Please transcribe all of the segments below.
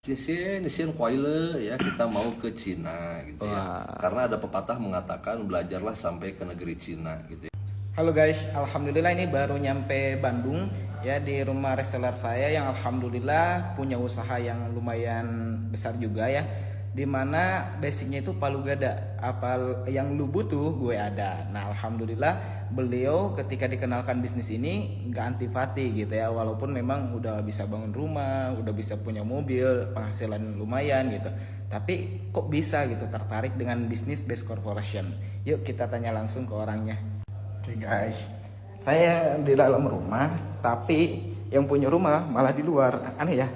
Nisien kuaile ya kita mau ke Cina gitu ya. Karena ada pepatah mengatakan belajarlah sampai ke negeri Cina gitu ya. Halo guys, alhamdulillah ini baru nyampe Bandung ya di rumah reseller saya yang alhamdulillah punya usaha yang lumayan besar juga ya. Dimana basicnya itu Palu Gada, apa yang lu butuh gue ada. Nah alhamdulillah beliau ketika dikenalkan bisnis ini nggak antipati gitu ya, walaupun memang udah bisa bangun rumah, udah bisa punya mobil, penghasilan lumayan gitu, tapi kok bisa gitu tertarik dengan bisnis Best Corporation. Yuk kita tanya langsung ke orangnya. Oke guys, saya di dalam rumah, tapi yang punya rumah malah di luar. Aneh ya.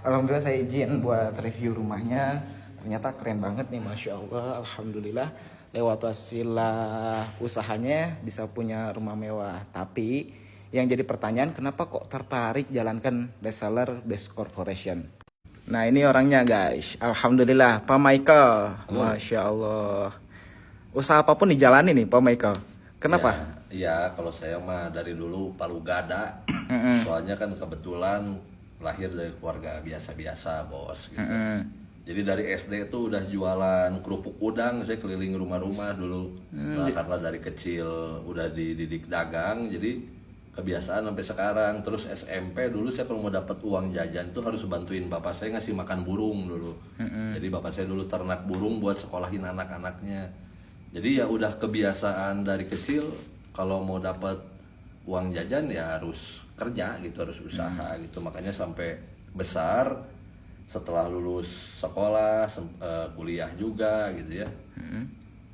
Alhamdulillah saya izin buat review rumahnya. Ternyata keren banget nih, Masya Allah. Alhamdulillah lewat wasilah usahanya bisa punya rumah mewah. Tapi yang jadi pertanyaan, kenapa kok tertarik jalankan reseller Best Corporation? Nah ini orangnya guys. Alhamdulillah Pak Michael. Masya Allah. Usaha apapun dijalani nih Pak Michael. Kenapa? Ya kalau saya mah dari dulu Palu Gada. Soalnya kan kebetulan lahir dari keluarga biasa-biasa bos gitu. Jadi dari SD itu udah jualan kerupuk udang, saya keliling rumah-rumah dulu. Nah, karena dari kecil udah dididik dagang, jadi kebiasaan sampai sekarang. Terus SMP dulu saya kalau mau dapat uang jajan itu harus bantuin bapak saya ngasih makan burung dulu. Jadi bapak saya dulu ternak burung buat sekolahin anak-anaknya. Jadi ya udah kebiasaan dari kecil kalau mau dapat uang jajan ya harus kerja gitu, harus usaha gitu. Makanya sampai besar setelah lulus sekolah, kuliah juga gitu ya.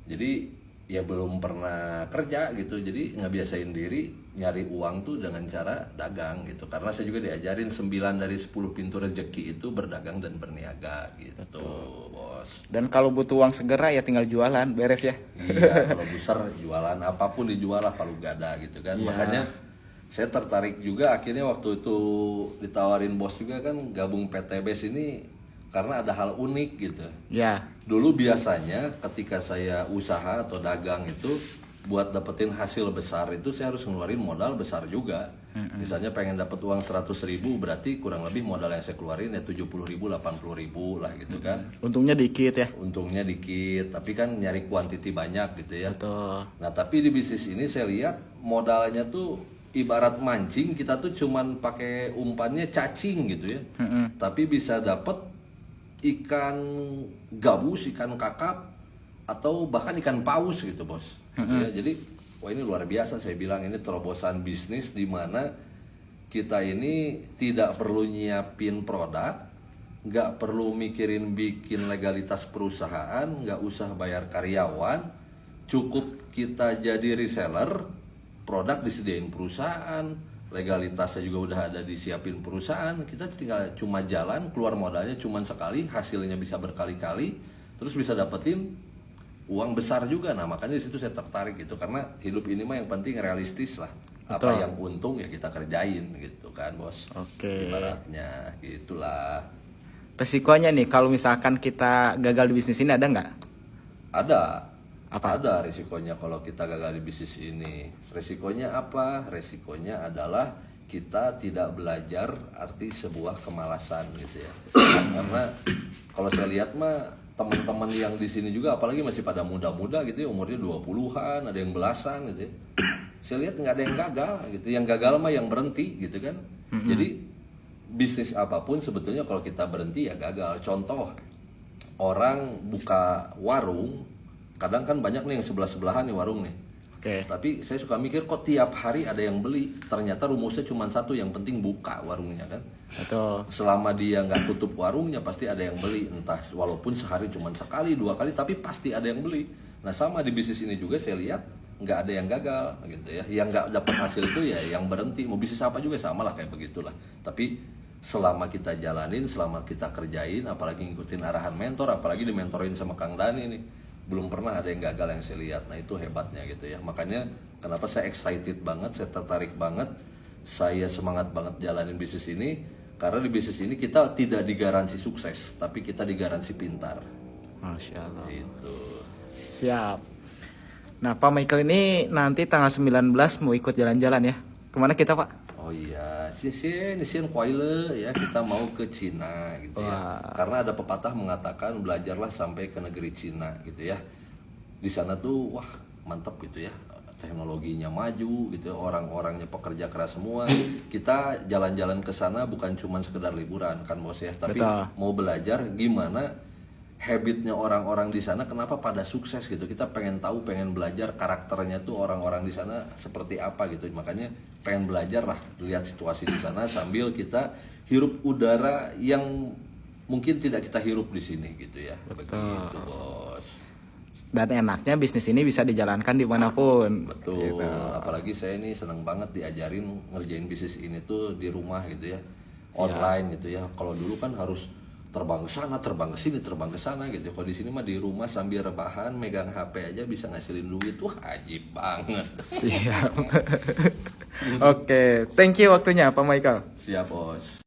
Jadi ya belum pernah kerja gitu, jadi ngebiasain diri nyari uang tuh dengan cara dagang gitu. Karena saya juga diajarin 9 dari 10 pintu rezeki itu berdagang dan berniaga gitu. Betul, bos. Dan kalau butuh uang segera ya tinggal jualan, beres ya. Iya, kalau besar jualan apapun dijual lah Palu Gada gitu kan. Makanya saya tertarik juga akhirnya waktu itu ditawarin bos juga kan gabung PTBS ini karena ada hal unik gitu. Ya. Dulu biasanya ketika saya usaha atau dagang itu buat dapetin hasil besar itu saya harus ngeluarin modal besar juga. Misalnya pengen dapet uang 100.000 berarti kurang lebih modal yang saya keluarin ya 70.000, 80.000 lah gitu kan. Untungnya dikit ya. Untungnya dikit, tapi kan nyari kuantiti banyak gitu ya. Betul. Nah tapi di bisnis ini saya lihat modalnya tuh ibarat mancing, kita tuh cuman pakai umpannya cacing gitu ya. Tapi bisa dapet ikan gabus, ikan kakap, atau bahkan ikan paus gitu bos. Gitu ya. Jadi wah ini luar biasa, saya bilang ini terobosan bisnis di mana kita ini tidak perlu nyiapin produk, nggak perlu mikirin bikin legalitas perusahaan, nggak usah bayar karyawan, cukup kita jadi reseller, produk disediain perusahaan, legalitasnya juga udah ada disiapin perusahaan, kita tinggal cuma jalan, keluar modalnya cuma sekali, hasilnya bisa berkali-kali, terus bisa dapetin uang besar juga. Nah makanya di situ saya tertarik gitu, karena hidup ini mah yang penting realistis lah. Apa yang untung ya kita kerjain gitu kan bos. Oke. Ibaratnya gitulah. Resikonya nih kalau misalkan kita gagal di bisnis ini ada nggak? Ada. Apa? Ada risikonya kalau kita gagal di bisnis ini. Risikonya apa? Risikonya adalah kita tidak belajar arti sebuah kemalasan gitu ya. Karena kalau saya lihat mah teman-teman yang di sini juga apalagi masih pada muda-muda gitu ya, umurnya 20-an, ada yang belasan gitu ya. Saya lihat nggak ada yang gagal gitu. Yang gagal mah yang berhenti gitu kan. Jadi bisnis apapun sebetulnya kalau kita berhenti ya gagal. Contoh, orang buka warung, kadang kan banyak nih yang sebelah-sebelahan nih warung nih. Tapi saya suka mikir kok tiap hari ada yang beli. Ternyata rumusnya cuma satu, yang penting buka warungnya kan. Betul. Selama dia nggak tutup warungnya pasti ada yang beli. Entah walaupun sehari cuma sekali, 2 kali, tapi pasti ada yang beli. Nah sama di bisnis ini juga saya lihat nggak ada yang gagal gitu ya. Yang nggak dapat hasil itu ya yang berhenti. Mau bisnis apa juga sama lah kayak begitulah. Tapi selama kita jalanin, selama kita kerjain, apalagi ngikutin arahan mentor, apalagi dimentorin sama Kang Dani nih, belum pernah ada yang gagal yang saya lihat. Nah itu hebatnya gitu ya. Makanya kenapa saya excited banget, saya tertarik banget, saya semangat banget jalanin bisnis ini. Karena di bisnis ini kita tidak digaransi sukses, tapi kita digaransi pintar. Masya Allah. Itu. Siap. Nah Pak Michael ini nanti tanggal 19 mau ikut jalan-jalan ya. Kemana kita Pak? Oh iya, sien kuaile ya, kita mau ke Cina gitu ya. Karena ada pepatah mengatakan belajarlah sampai ke negeri Cina gitu ya. Di sana tuh wah mantap gitu ya. Teknologinya maju gitu ya, orang-orangnya pekerja keras semua. Kita jalan-jalan ke sana bukan cuma sekedar liburan kan bos ya, tapi mau belajar gimana habitnya orang-orang di sana, kenapa pada sukses gitu. Kita pengen tahu, pengen belajar karakternya tuh orang-orang di sana seperti apa gitu. Makanya pengen belajar lah, lihat situasi di sana sambil kita hirup udara yang mungkin tidak kita hirup di sini gitu ya. Begitu bos. Dan enaknya bisnis ini bisa dijalankan dimanapun. Betul. Gitu. Apalagi saya ini seneng banget diajarin ngerjain bisnis ini tuh di rumah gitu ya, online gitu ya. Kalau dulu kan harus terbang ke sana, terbang ke sini, terbang ke sana gitu. Kalau di sini mah di rumah sambil rebahan, megang HP aja bisa ngasilin duit. Wah, ajib banget. Siap. Oke, thank you waktunya Pak Michael. Siap, Bos.